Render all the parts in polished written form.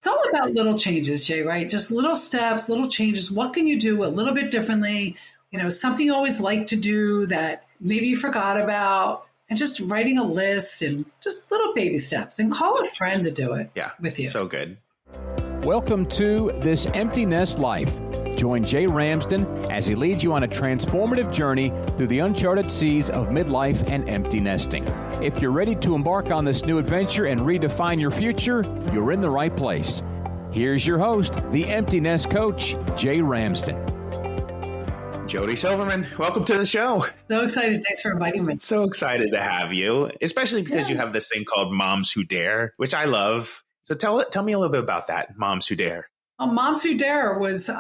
It's all about little changes, Jay, right? Just little steps, little changes. What can you do a little bit differently? Something you always like to do that maybe you forgot about, and just writing a list and just little baby steps, and call a friend to do it with you. So good. Welcome to This Empty Nest Life. Join Jay Ramsden as he leads you on a transformative journey through the uncharted seas of midlife and empty nesting. If you're ready to embark on this new adventure and redefine your future, you're in the right place. Here's your host, the Empty Nest Coach, Jay Ramsden. Jodi Silverman, welcome to the show. So excited. Thanks for inviting me. So excited to have you, especially because you have this thing called Moms Who Dare, which I love. So tell me a little bit about that, Moms Who Dare. Well, Moms Who Dare was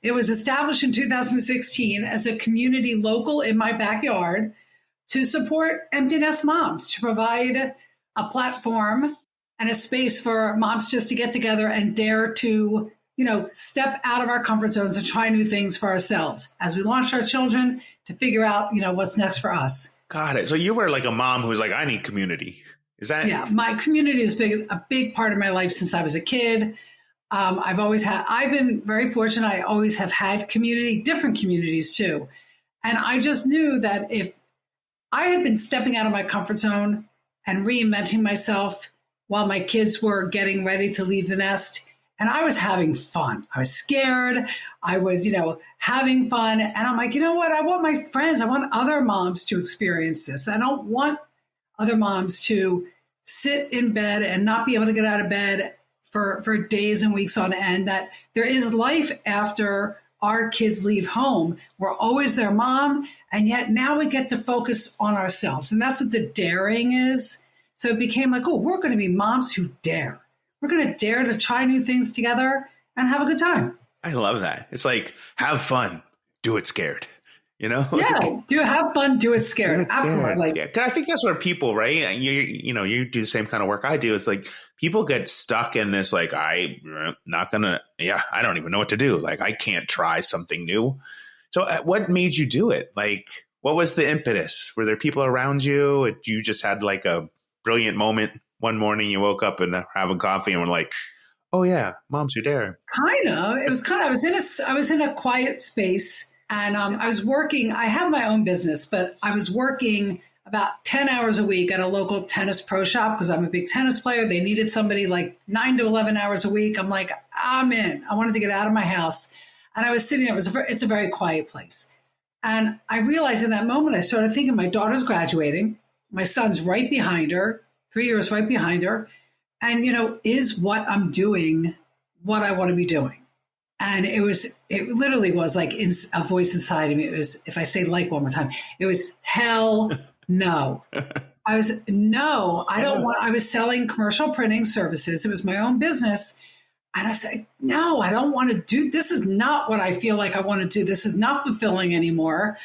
it was established in 2016 as a community local in my backyard to support empty nest moms, to provide a platform and a space for moms just to get together and dare to, step out of our comfort zones and try new things for ourselves as we launch our children to figure out, what's next for us. Got it. So you were like a mom who's like, I need community. Is that? Yeah, my community is a big part of my life since I was a kid. I've been very fortunate. I always have had community, different communities too. And I just knew that if I had been stepping out of my comfort zone and reinventing myself while my kids were getting ready to leave the nest, and I was having fun. I was scared. I was, having fun. And I'm like, you know what? I want my friends. I want other moms to experience this. I don't want other moms to sit in bed and not be able to get out of bed for days and weeks on end, that there is life after our kids leave home. We're always their mom, and yet now we get to focus on ourselves. And that's what the daring is. So it became like, we're going to be moms who dare. We're going to dare to try new things together and have a good time. I love that. It's like, have fun, do it scared. Yeah, have fun, do it scared. Absolutely. Yeah, I think that's where people, right? You do the same kind of work I do. It's like people get stuck in this, like, I don't even know what to do. Like, I can't try something new. So what made you do it? Like, what was the impetus? Were there people around you? You just had like a brilliant moment one morning, you woke up and having coffee and were like, oh yeah, Moms Who Dare. It was I was in a quiet space. And I was working, I have my own business, but I was working about 10 hours a week at a local tennis pro shop because I'm a big tennis player. They needed somebody like 9 to 11 hours a week. I'm like, I'm in. I wanted to get out of my house. And I was sitting there. It's a very quiet place. And I realized in that moment, I started thinking, my daughter's graduating. My son's right behind her, 3 years right behind her. And, is what I'm doing what I want to be doing? And it literally was like a voice inside of me. It was, if I say like one more time, it was hell no. I was selling commercial printing services. It was my own business. And I said, no, I don't want to do, this is not what I feel like I want to do. This is not fulfilling anymore.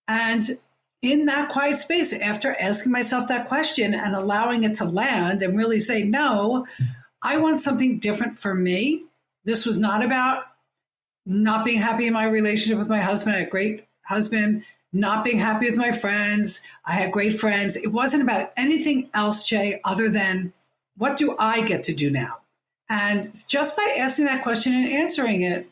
And in that quiet space, after asking myself that question and allowing it to land and really say, no, I want something different for me. This was not about not being happy in my relationship with my husband. I had a great husband. Not being happy with my friends. I had great friends. It wasn't about anything else, Jay, other than what do I get to do now? And just by asking that question and answering it,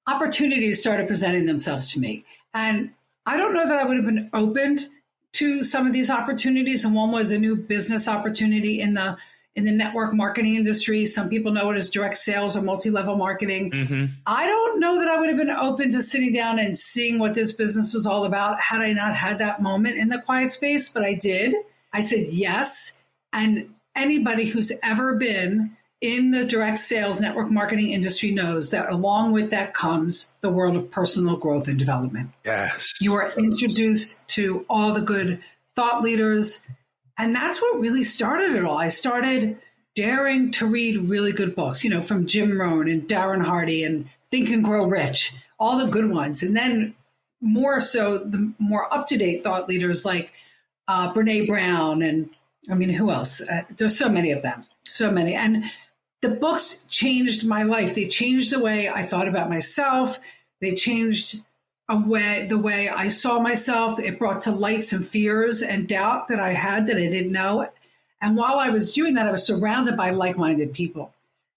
opportunities started presenting themselves to me. And I don't know that I would have been opened to some of these opportunities. And one was a new business opportunity in the network marketing industry. Some people know it as direct sales or multi-level marketing. Mm-hmm. I don't know that I would have been open to sitting down and seeing what this business was all about had I not had that moment in the quiet space, but I did. I said yes. And anybody who's ever been in the direct sales network marketing industry knows that along with that comes the world of personal growth and development. Yes. You are introduced to all the good thought leaders. And that's what really started it all. I started daring to read really good books, from Jim Rohn and Darren Hardy and Think and Grow Rich, all the good ones. And then more so, the more up-to-date thought leaders like Brene Brown and, who else? There's so many of them, so many. And the books changed my life. They changed the way I thought about myself. They changed the way I saw myself. It brought to light some fears and doubt that I had that I didn't know. And while I was doing that, I was surrounded by like-minded people.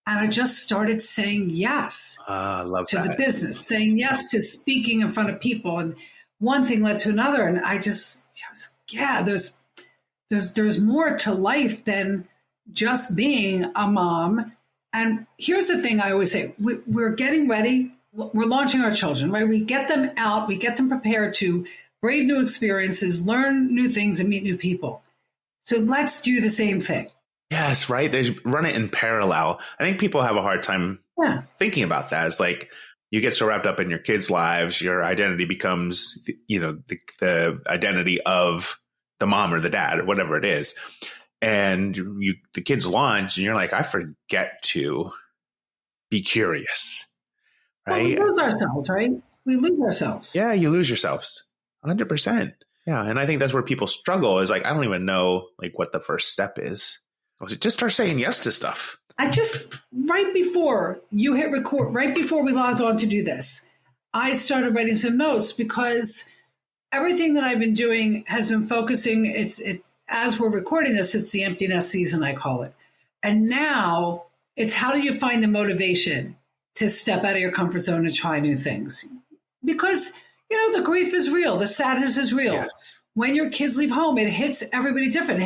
And I just started saying yes I love to that. the business, saying yes to speaking in front of people. And one thing led to another. And I was yeah, there's more to life than just being a mom. And here's the thing I always say, we're getting ready. We're launching our children, right? We get them out, we get them prepared to brave new experiences, learn new things, and meet new people. So let's do the same thing. Yes, right. Run it in parallel. I think people have a hard time thinking about that. It's like you get so wrapped up in your kids' lives, your identity becomes, the identity of the mom or the dad or whatever it is. And the kids launch and you're like, I forget to be curious. Right. Well, we lose ourselves, right? We lose ourselves. Yeah, you lose yourselves 100%. Yeah. And I think that's where people struggle is like, I don't even know like what the first step is. Just start saying yes to stuff. Right before you hit record, right before we logged on to do this, I started writing some notes because everything that I've been doing has been focusing. It's as we're recording this, it's the empty nest season, I call it. And now it's how do you find the motivation to step out of your comfort zone and try new things? Because, the grief is real. The sadness is real. Yes. When your kids leave home, it hits everybody different.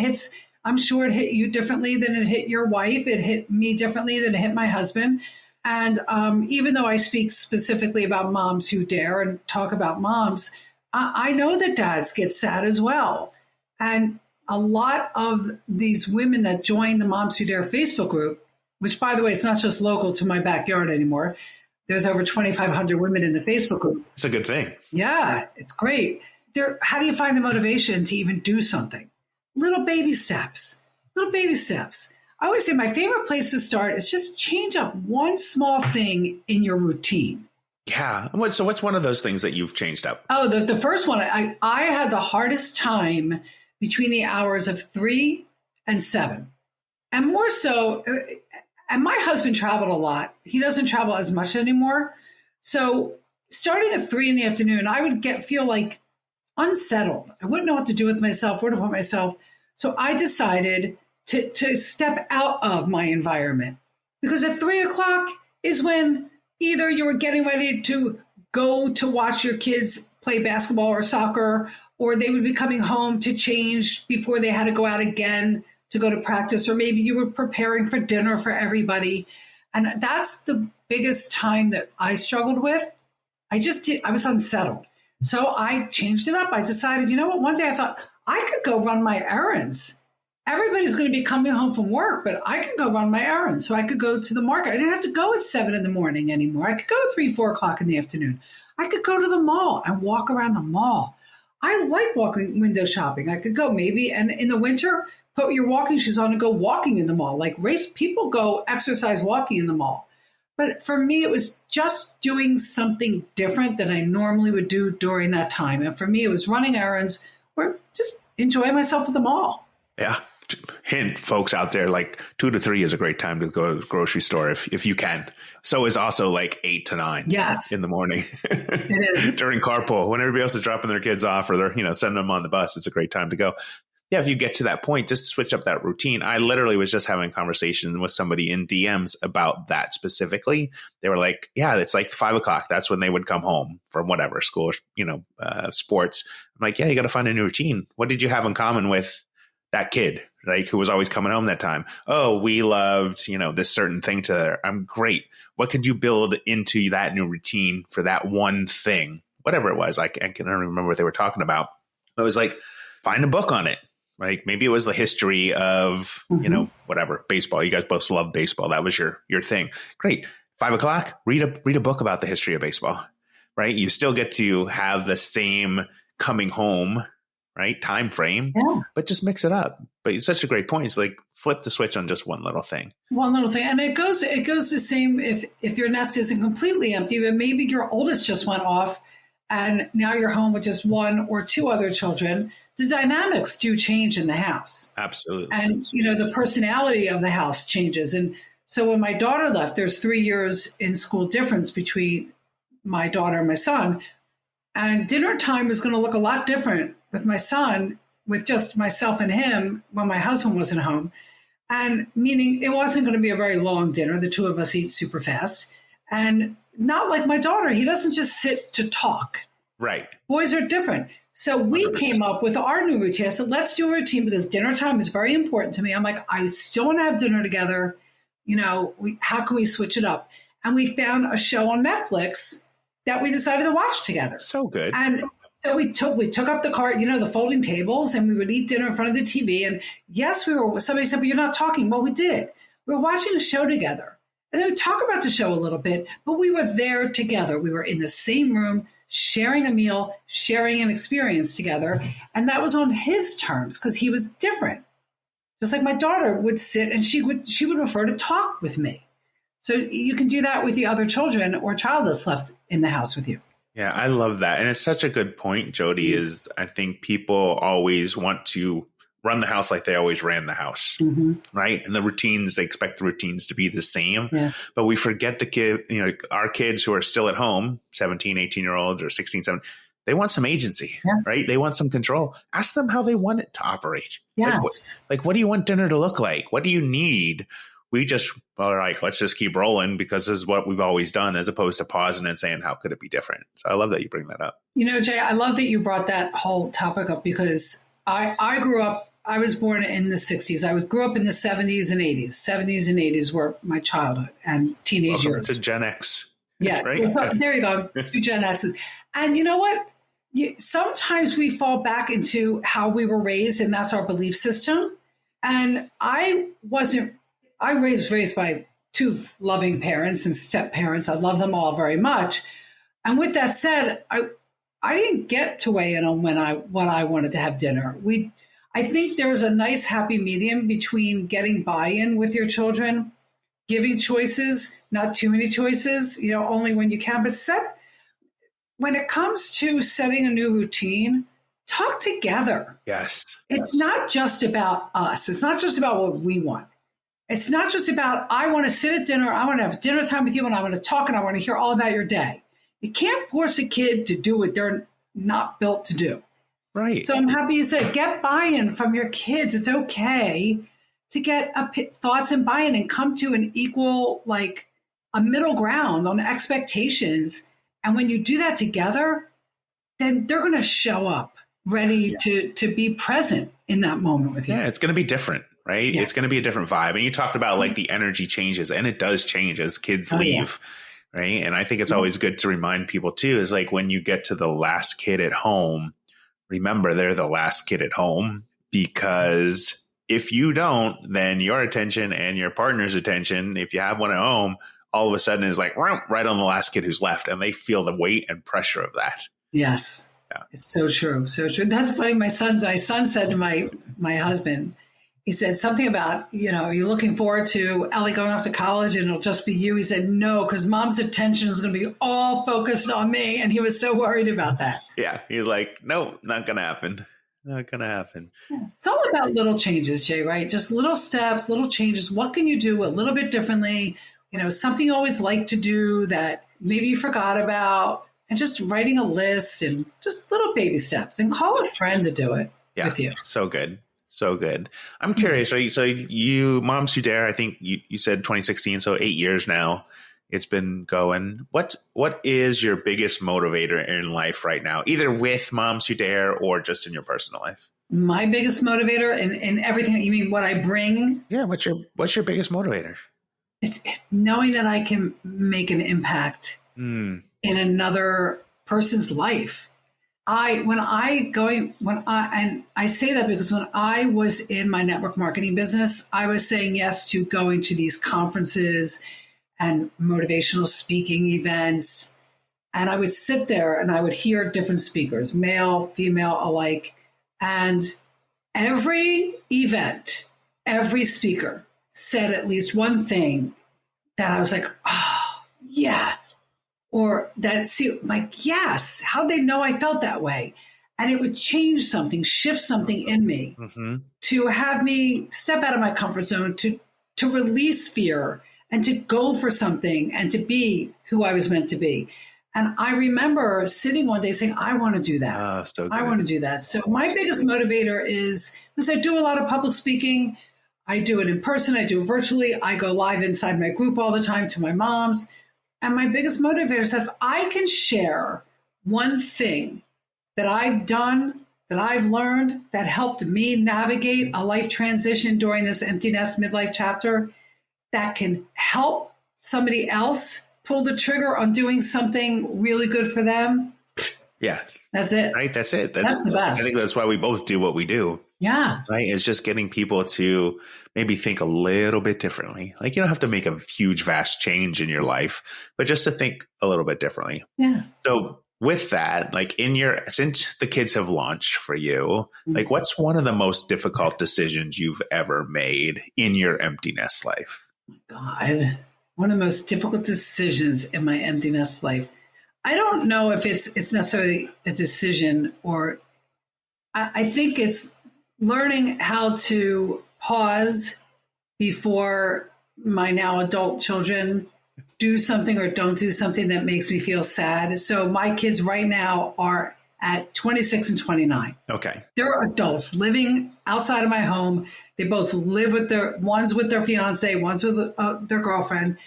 I'm sure it hit you differently than it hit your wife. It hit me differently than it hit my husband. And even though I speak specifically about moms who dare and talk about moms, I know that dads get sad as well. And a lot of these women that join the Moms Who Dare Facebook group, which, by the way, it's not just local to my backyard anymore. There's over 2,500 women in the Facebook group. It's a good thing. Yeah, it's great. How do you find the motivation to even do something? Little baby steps. I always say my favorite place to start is just change up one small thing in your routine. Yeah. So what's one of those things that you've changed up? Oh, the first one, I had the hardest time between the hours of 3 and 7. And more so, and my husband traveled a lot. He doesn't travel as much anymore. So starting at 3 in the afternoon, I would feel like unsettled. I wouldn't know what to do with myself, where to put myself. So I decided to step out of my environment, because at 3 o'clock is when either you were getting ready to go to watch your kids play basketball or soccer, or they would be coming home to change before they had to go out again to go to practice, or maybe you were preparing for dinner for everybody. And that's the biggest time that I struggled with. I was unsettled. So I changed it up. I decided, one day I thought I could go run my errands. Everybody's going to be coming home from work, but I could go run my errands. So I could go to the market. I didn't have to go at 7 in the morning anymore. I could go at 3, 4 o'clock in the afternoon. I could go to the mall and walk around the mall. I like walking window shopping. I could go maybe, and in the winter, put your walking shoes on and go walking in the mall. Like people go exercise walking in the mall. But for me, it was just doing something different than I normally would do during that time. And for me, it was running errands or just enjoying myself at the mall. Yeah. Hint, folks out there, like 2 to 3 is a great time to go to the grocery store if you can. So is also like 8 to 9 in the morning. It is. During carpool, when everybody else is dropping their kids off or they're sending them on the bus, it's a great time to go. Yeah, if you get to that point, just switch up that routine. I literally was just having conversations with somebody in DMs about that specifically. They were like, yeah, it's like 5 o'clock. That's when they would come home from whatever, school, sports. I'm like, yeah, you got to find a new routine. What did you have in common with that kid, like who was always coming home that time? Oh, we loved, this certain thing together. I'm great. What could you build into that new routine for that one thing? Whatever it was. I don't remember what they were talking about. It was like, find a book on it. Right? Maybe it was the history of, whatever, baseball. You guys both love baseball. That was your thing. Great. 5 o'clock, read a book about the history of baseball, right? You still get to have the same coming home, right, time frame, but just mix it up. But it's such a great point. It's like flip the switch on just one little thing. And it goes the same if your nest isn't completely empty, but maybe your oldest just went off and now you're home with just 1 or 2 other children. The dynamics do change in the house. Absolutely. And, the personality of the house changes. And so when my daughter left, there's 3 years in school difference between my daughter and my son. And dinner time was going to look a lot different with my son, with just myself and him when my husband wasn't home. And meaning it wasn't going to be a very long dinner. The two of us eat super fast. And not like my daughter. He doesn't just sit to talk. Right. Boys are different. So we 100%. Came up with our new routine. I said, let's do a routine because dinner time is very important to me. I'm like, I still want to have dinner together. How can we switch it up? And we found a show on Netflix that we decided to watch together. So good. And so we took up the cart, the folding tables, and we would eat dinner in front of the TV. And yes, somebody said, but you're not talking. Well, we did. We were watching a show together. And then we talk about the show a little bit, but we were there together. We were in the same room, sharing a meal, sharing an experience together. And that was on his terms because he was different. Just like my daughter would sit and she would prefer to talk with me. So you can do that with the other children or child that's left in the house with you. Yeah, I love that. And it's such a good point, Jodi, is I think people always want to run the house like they always ran the house, right? And the routines, they expect the routines to be the same. Yeah. But we forget our kids who are still at home, 17, 18-year-olds or 16, 17, they want some agency, right? They want some control. Ask them how they want it to operate. Yes. Like, what do you want dinner to look like? What do you need? We just are like, let's just keep rolling because this is what we've always done, as opposed to pausing and saying, how could it be different? So I love that you bring that up. Jay, I love that you brought that whole topic up because I grew up, I was born in the 60s. I grew up in the 70s and 80s. 70s and 80s were my childhood and teenage years. To Gen X. Yeah. Right? So, there you go. 2 Gen X's. And you know what? Sometimes we fall back into how we were raised, and that's our belief system. And I was raised by 2 loving parents and step parents. I love them all very much. And with that said, I didn't get to weigh in on when I wanted to have dinner. I think there's a nice happy medium between getting buy-in with your children, giving choices, not too many choices, only when you can, but when it comes to setting a new routine, talk together. Yes. It's not just about us. It's not just about what we want. It's not just about, I want to sit at dinner, I want to have dinner time with you, and I want to talk, and I want to hear all about your day. You can't force a kid to do what they're not built to do. Right. So I'm happy you said, get buy-in from your kids. It's okay to get thoughts and buy-in and come to an equal, like a middle ground on expectations. And when you do that together, then they're going to show up ready to be present in that moment with you. Yeah, it's going to be different, right? Yeah. It's going to be a different vibe. And you talked about like the energy changes, and it does change as kids leave, right? And I think it's always good to remind people too, is like when you get to the last kid at home, remember they're the last kid at home, because if you don't, then your attention and your partner's attention, if you have one at home, all of a sudden is like right on the last kid who's left, and they feel the weight and pressure of that. Yes. Yeah. It's so true. So true. That's funny. My son said to my husband, he said something about, are you looking forward to Ellie going off to college and it'll just be you? He said, no, because mom's attention is going to be all focused on me. And he was so worried about that. Yeah. He's like, no, not going to happen. Not going to happen. Yeah. It's all about little changes, Jay, right? Just little steps, little changes. What can you do a little bit differently? Something you always like to do that maybe you forgot about, and just writing a list and just little baby steps, and call a friend to do it with you. So good. So good. I'm curious. So you, Mom Sudare, I think you said 2016, so 8 years now it's been going. What is your biggest motivator in life right now, either with Mom Sudare or just in your personal life? My biggest motivator in everything. You mean what I bring? Yeah. What's your biggest motivator? It's knowing that I can make an impact in another person's life. I say that because when I was in my network marketing business, I was saying yes to going to these conferences and motivational speaking events. And I would sit there and I would hear different speakers, male, female alike. And every event, every speaker said at least one thing that I was like, oh, yeah. Or yes, how'd they know I felt that way? And it would change something, shift something in me to have me step out of my comfort zone, to release fear and to go for something and to be who I was meant to be. And I remember sitting one day saying, I want to do that. So good. I want to do that. So my biggest motivator is, because I do a lot of public speaking, I do it in person. I do it virtually. I go live inside my group all the time to my moms. And my biggest motivator is that if I can share one thing that I've done, that I've learned, that helped me navigate a life transition during this empty nest midlife chapter, that can help somebody else pull the trigger on doing something really good for them. Yeah. That's it. Right. That's it. That's the best. I think that's why we both do what we do. Yeah. Right. It's just getting people to maybe think a little bit differently. Like you don't have to make a huge, vast change in your life, but just to think a little bit differently. Yeah. So with that, like since the kids have launched for you, like what's one of the most difficult decisions you've ever made in your empty nest life? God, one of the most difficult decisions in my empty nest life. I don't know if it's necessarily a decision, or I think it's learning how to pause before my now adult children do something or don't do something that makes me feel sad. So my kids right now are at 26 and 29. Okay. They're adults living outside of my home. They both live one's with their fiance, one's with their girlfriend.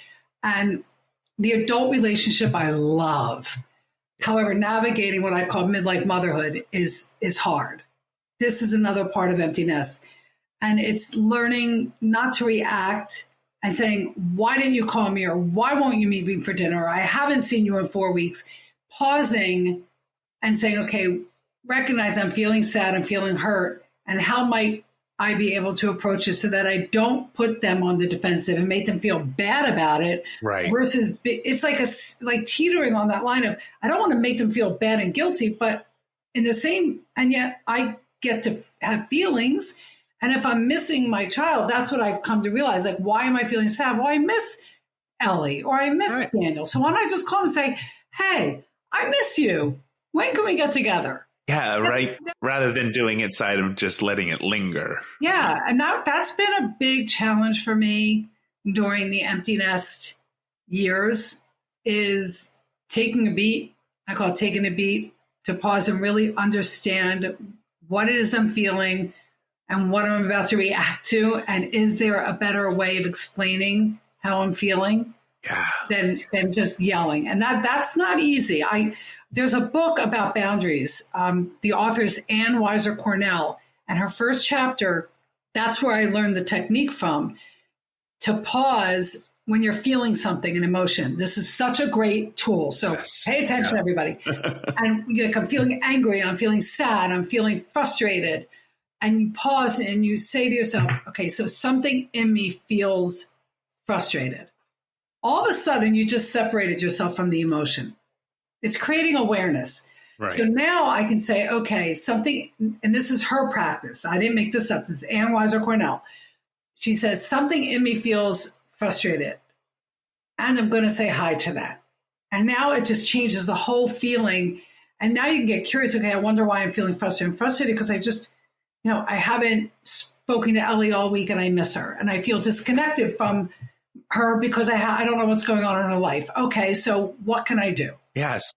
And the adult relationship I love. However, navigating what I call midlife motherhood is hard. This is another part of empty nest. And it's learning not to react and saying, why didn't you call me? Or why won't you meet me for dinner? Or I haven't seen you in 4 weeks. Pausing and saying, okay, recognize I'm feeling sad, I'm feeling hurt. And how might I be able to approach it so that I don't put them on the defensive and make them feel bad about it? Right. Versus it's like teetering on that line of, I don't want to make them feel bad and guilty, but in the same, and yet I get to have feelings. And if I'm missing my child, that's what I've come to realize. Like, why am I feeling sad? Well, I miss Ellie or I miss Daniel. So why don't I just call and say, hey, I miss you. When can we get together? Yeah, right. Rather than doing it side of just letting it linger. Yeah. And that's been a big challenge for me during the empty nest years, is taking a beat. I call it taking a beat, to pause and really understand what it is I'm feeling and what I'm about to react to. And is there a better way of explaining how I'm feeling than just yelling? And that's not easy. There's a book about boundaries. The author is Ann Weiser Cornell, and her first chapter, that's where I learned the technique from, to pause when you're feeling something, an emotion. This is such a great tool. So pay attention, everybody. And like, I'm feeling angry, I'm feeling sad, I'm feeling frustrated. And you pause and you say to yourself, okay, so something in me feels frustrated. All of a sudden, you just separated yourself from the emotion. It's creating awareness. Right. So now I can say, okay, something, and this is her practice. I didn't make this up. This is Ann Weiser Cornell. She says, something in me feels frustrated. And I'm going to say hi to that. And now it just changes the whole feeling. And now you can get curious. Okay, I wonder why I'm feeling frustrated. I'm frustrated because I just, I haven't spoken to Ellie all week and I miss her. And I feel disconnected from her because I don't know what's going on in her life. Okay, so what can I do? Yes.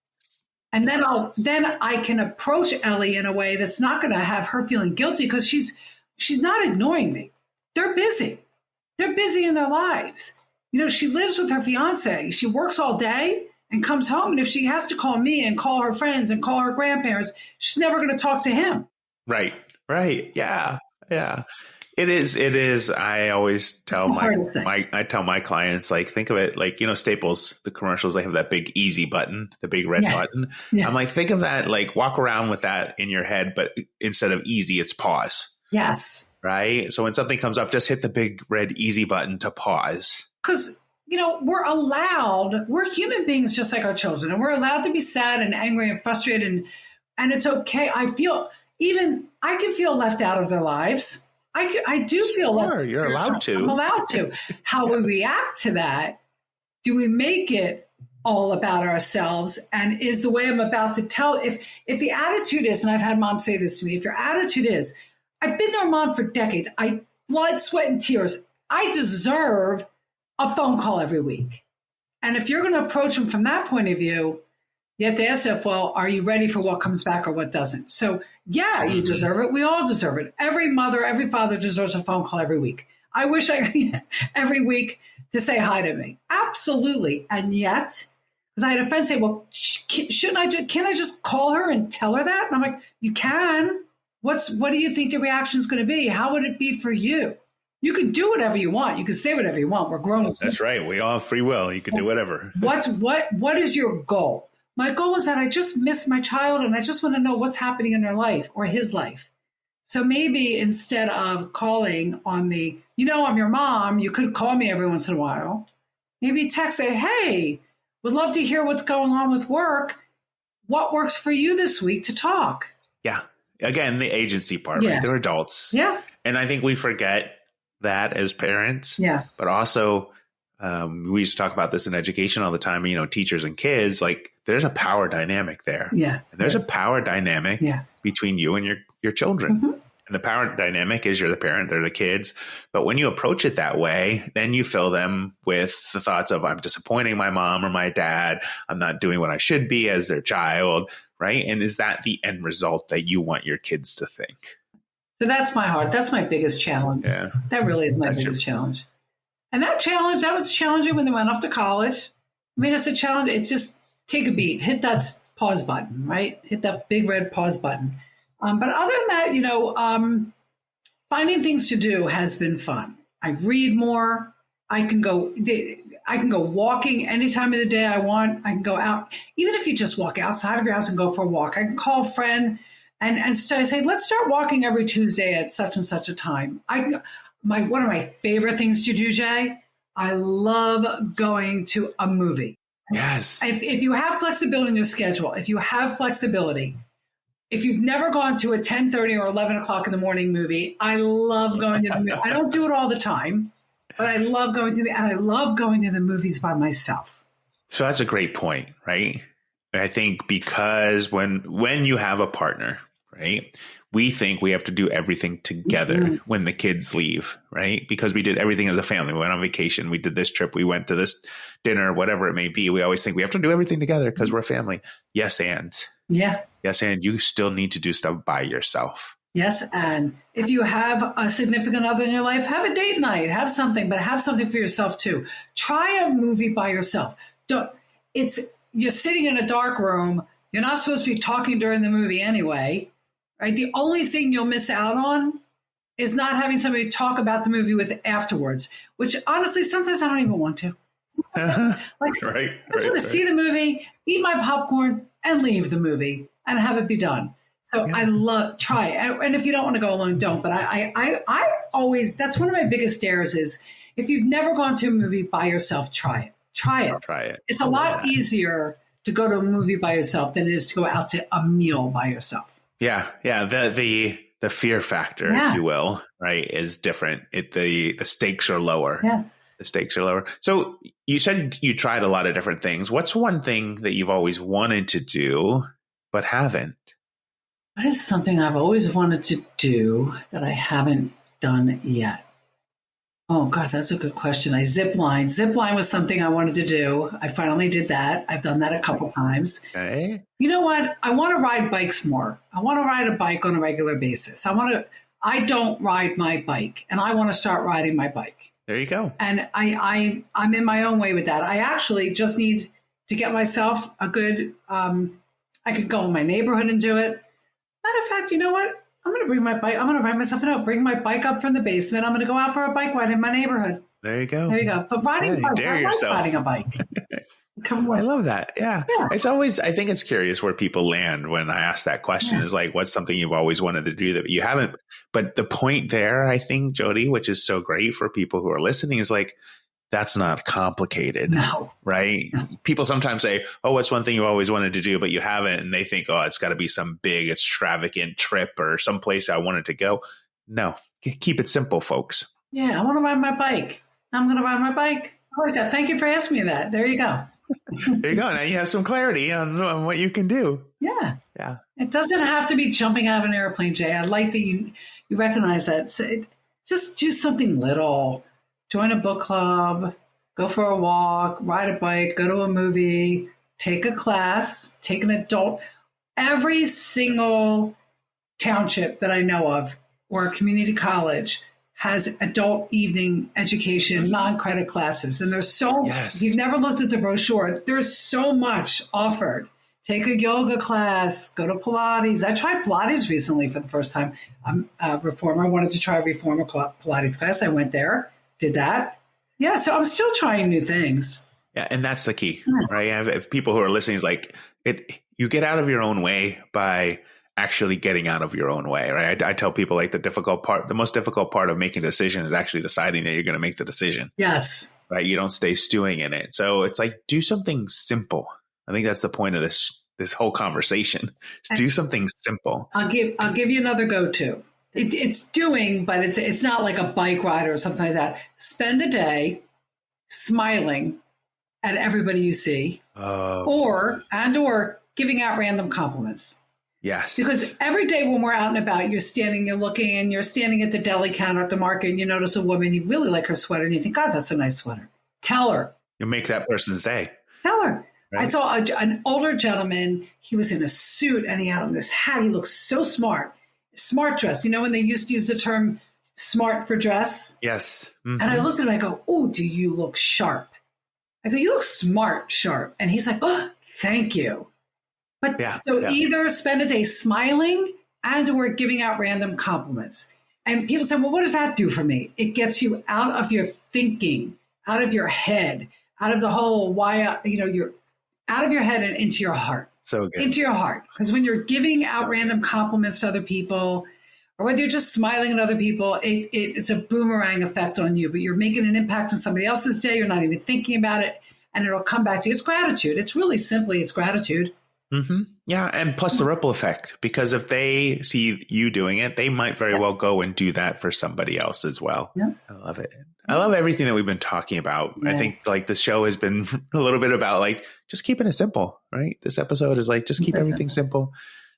And then I can approach Ellie in a way that's not going to have her feeling guilty, because she's not ignoring me. They're busy. They're busy in their lives. She lives with her fiance. She works all day and comes home. And if she has to call me and call her friends and call her grandparents, she's never going to talk to him. Right. Yeah. It is. I always tell my clients, like, think of it like, Staples, the commercials, they have that big easy button, the big red button. Yeah. I'm like, think of that, like, walk around with that in your head, but instead of easy, it's pause. Yes. Right. So when something comes up, just hit the big red easy button to pause. Because, we're human beings just like our children, and we're allowed to be sad and angry and frustrated. And it's okay. I can feel left out of their lives. I do feel left. You're allowed to. I'm allowed to. How we react to that, do we make it all about ourselves? And is the way I'm about to tell, if the attitude is, and I've had moms say this to me, if your attitude is, I've been their mom for decades, blood, sweat, and tears, I deserve a phone call every week. And if you're going to approach them from that point of view, you have to ask yourself, well, are you ready for what comes back or what doesn't? So, you deserve it. We all deserve it. Every mother, every father deserves a phone call every week. I wish I every week to say hi to me. Absolutely. And yet, because I had a friend say, well, can't I just call her and tell her that? And I'm like, you can. What do you think the reaction is going to be? How would it be for you? You can do whatever you want. You can say whatever you want. We're grown. That's right. We all have free will. You can do whatever. What is your goal? My goal is that I just miss my child and I just want to know what's happening in their life or his life. So maybe instead of calling on the, I'm your mom, you could call me every once in a while. Maybe text, say, hey, would love to hear what's going on with work. What works for you this week to talk? Yeah. Again, the agency part, right? They're adults. Yeah. And I think we forget that as parents. Yeah. But also, we used to talk about this in education all the time, teachers and kids, like there's a power dynamic there. Yeah. And there's a power dynamic between you and your children. Mm-hmm. And the power dynamic is you're the parent, they're the kids. But when you approach it that way, then you fill them with the thoughts of, I'm disappointing my mom or my dad. I'm not doing what I should be as their child. Right. And is that the end result that you want your kids to think? So that's my heart. That's my biggest challenge. Yeah. That really is my biggest challenge. And that was challenging when they went off to college. I mean, it's a challenge. It's just take a beat, hit that pause button, right? Hit that big red pause button. But other than that, finding things to do has been fun. I read more. I can go walking any time of the day I want. I can go out, even if you just walk outside of your house and go for a walk. I can call a friend and say, let's start walking every Tuesday at such and such a time. One of my favorite things to do, Jay, I love going to a movie. Yes. If you have flexibility in your schedule, if you've never gone to a 10:30 or 11 o'clock in the morning movie, I love going to the movie. I don't do it all the time, but I love going to the movies by myself. So that's a great point, right? I think because when you have a partner, right, we think we have to do everything together when the kids leave, right? Because we did everything as a family. We went on vacation. We did this trip. We went to this dinner, whatever it may be. We always think we have to do everything together because we're a family. Yes, and. Yeah. Yes, and you still need to do stuff by yourself. Yes, and if you have a significant other in your life, have a date night, have something, but have something for yourself too. Try a movie by yourself. You're sitting in a dark room. You're not supposed to be talking during the movie anyway, right? The only thing you'll miss out on is not having somebody talk about the movie with afterwards, which honestly, sometimes I don't even want to. I just want to see the movie, eat my popcorn, and leave the movie and have it be done. So I try it. And if you don't want to go alone, don't. But I always, that's one of my biggest dares is if you've never gone to a movie by yourself, try it. Try it. It's a lot easier to go to a movie by yourself than it is to go out to a meal by yourself. Yeah. Yeah. The fear factor, if you will, right, is different. The stakes are lower. Yeah. The stakes are lower. So you said you tried a lot of different things. What's one thing that you've always wanted to do but haven't? What is something I've always wanted to do that I haven't done yet? Oh, God, that's a good question. Zipline. Zipline was something I wanted to do. I finally did that. I've done that a couple times. Okay. You know what? I want to ride bikes more. I want to ride a bike on a regular basis. I don't ride my bike, and I want to start riding my bike. There you go. And I'm in my own way with that. I actually just need to get myself a good, I could go in my neighborhood and do it. Matter of fact, you know what? I'm going to bring my bike. I'm going to write myself a note. Bring my bike up from the basement. I'm going to go out for a bike ride in my neighborhood. There you go. But riding a bike. Come on. I love that. Yeah. It's always, I think it's curious where people land when I ask that question is like, what's something you've always wanted to do that you haven't? But the point there, I think, Jodi, which is so great for people who are listening is like, that's not complicated. No. Right? No. People sometimes say, oh, what's one thing you always wanted to do, but you haven't? And they think, oh, it's got to be some big extravagant trip or someplace I wanted to go. No, keep it simple, folks. Yeah. I want to ride my bike. I'm going to ride my bike. I like that. Thank you for asking me that. There you go. There you go. Now you have some clarity on what you can do. Yeah. Yeah. It doesn't have to be jumping out of an airplane, Jay. I like that you recognize that. So just do something little. Join a book club, go for a walk, ride a bike, go to a movie, take a class, take an adult. Every single township that I know of or a community college has adult evening education, non-credit classes. And there's if you've never looked at the brochure, there's so much offered. Take a yoga class, go to Pilates. I tried Pilates recently for the first time. I'm a reformer. I wanted to try a reformer Pilates class. I went there, did that. Yeah, so I'm still trying new things. Yeah, and that's the key, right? If people who are listening is like, you get out of your own way by actually getting out of your own way, right? I tell people like the most difficult part of making a decision is actually deciding that you're going to make the decision. Yes. Right? You don't stay stewing in it. So it's like, do something simple. I think that's the point of this whole conversation. Do something simple. I'll give you another go-to. It's doing, but it's not like a bike ride or something like that. Spend a day smiling at everybody you see, or giving out random compliments. Yes. Because every day when we're out and about, you're looking, and you're standing at the deli counter at the market, and you notice a woman, you really like her sweater, and you think, God, that's a nice sweater. Tell her. You'll make that person's day. Tell her. Right? I saw an older gentleman. He was in a suit, and he had on this hat. He looked so smart. Smart dress. You know when they used to use the term smart for dress? Yes. Mm-hmm. And I looked at him, I go, oh, do you look sharp? I go, you look smart, sharp. And he's like, oh, thank you. But either spend a day smiling or giving out random compliments. And people say, well, what does that do for me? It gets you out of your thinking, out of your head, out of the whole you're out of your head and into your heart. So good. Into your heart. Because when you're giving out random compliments to other people, or whether you're just smiling at other people, it's a boomerang effect on you. But you're making an impact on somebody else's day. You're not even thinking about it. And it'll come back to you. It's gratitude. It's really simply, it's gratitude. Mm-hmm. Yeah. And plus the ripple effect, because if they see you doing it, they might very well go and do that for somebody else as well. Yeah. I love it. I love everything that we've been talking about. Yeah. I think like the show has been a little bit about like just keeping it simple, right? This episode is like, just keep everything simple.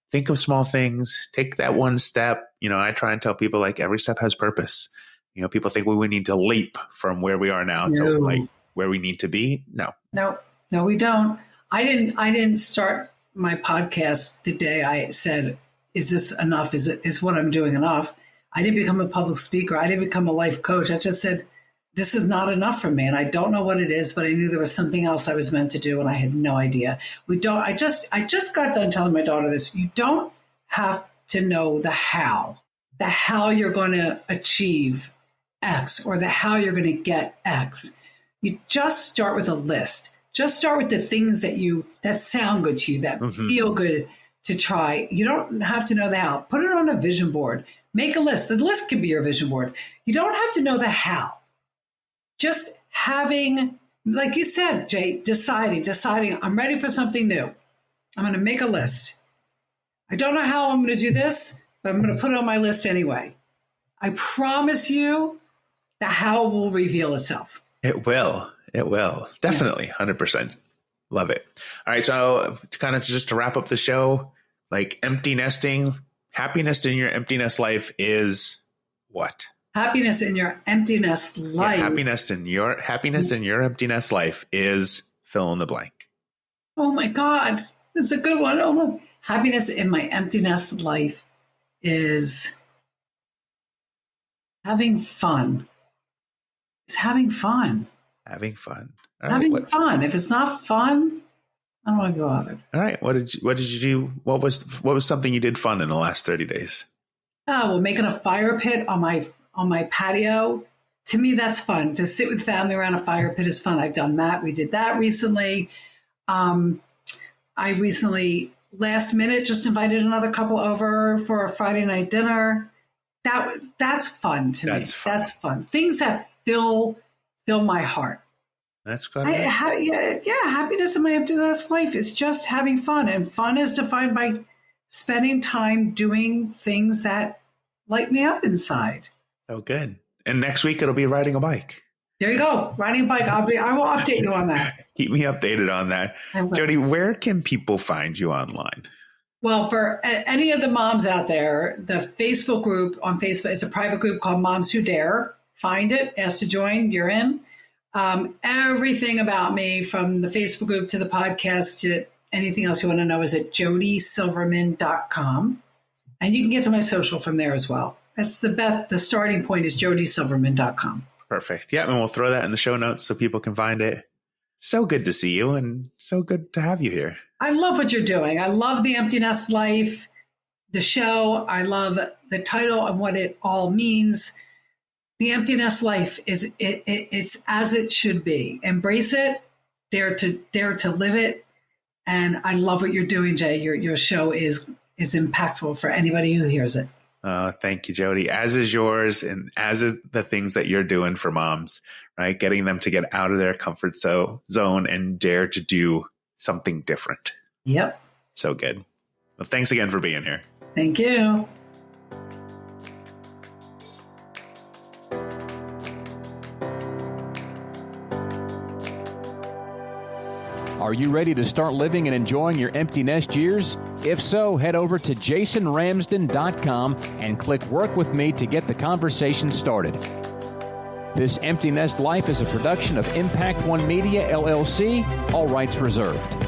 Think of small things, take that one step. I try and tell people like every step has purpose. People think we would need to leap from where we are now to like where we need to be. No, we don't. I didn't start my podcast the day I said, is this enough? Is what I'm doing enough? I didn't become a public speaker. I didn't become a life coach. I just said, this is not enough for me. And I don't know what it is, but I knew there was something else I was meant to do. And I had no idea. I just got done telling my daughter this. You don't have to know the how you're going to achieve X or the how you're going to get X. You just start with a list. Just start with the things that sound good to you, that feel good to try. You don't have to know the how. Put it on a vision board. Make a list. The list can be your vision board. You don't have to know the how. Just having, like you said, Jay, deciding, I'm ready for something new. I'm going to make a list. I don't know how I'm going to do this, but I'm going to put it on my list anyway. I promise you the how will reveal itself. It will. Definitely. 100%. Love it. All right. So kind of just to wrap up the show, like empty nesting, happiness in your empty nest life is what? Happiness in your empty nest life. Yeah, happiness in your empty nest life is fill in the blank. Oh my God. It's a good one. Oh my. Happiness in my empty nest life is having fun. It's having fun. Having fun. Fun. If it's not fun, I don't want to go out there. All right. What did you do? What was something you did fun in the last 30 days? Making a fire pit on my patio. To me, that's fun. To sit with family around a fire pit is fun. I've done that. We did that recently. I recently, last minute, just invited another couple over for a Friday night dinner. That's fun to me. That's fun. Things that fill my heart. That's good. Happiness in my empty nest life is just having fun. And fun is defined by spending time doing things that light me up inside. Oh, good. And next week it'll be riding a bike. There you go. Riding a bike. I will update you on that. Keep me updated on that. Jodi, where can people find you online? Well, for any of the moms out there, the Facebook group on Facebook is a private group called Moms Who Dare. Find it, ask to join, you're in. Everything about me, from the Facebook group to the podcast to anything else you want to know, is at jodisilverman.com. And you can get to my social from there as well. That's the best. The starting point is jodisilverman.com. Perfect. Yeah, and we'll throw that in the show notes so people can find it. So good to see you and so good to have you here. I love what you're doing. I love the Empty Nest Life, the show. I love the title and what it all means. The Empty Nest Life is it's as it should be. Embrace it, dare to live it. And I love what you're doing, Jay. Your show is impactful for anybody who hears it. Thank you, Jodi. As is yours, and as is the things that you're doing for moms, right? Getting them to get out of their comfort zone and dare to do something different. Yep. So good. Well, thanks again for being here. Thank you. Are you ready to start living and enjoying your empty nest years? If so, head over to jasonramsden.com and click Work With Me to get the conversation started. This Empty Nest Life is a production of Impact One Media, LLC, all rights reserved.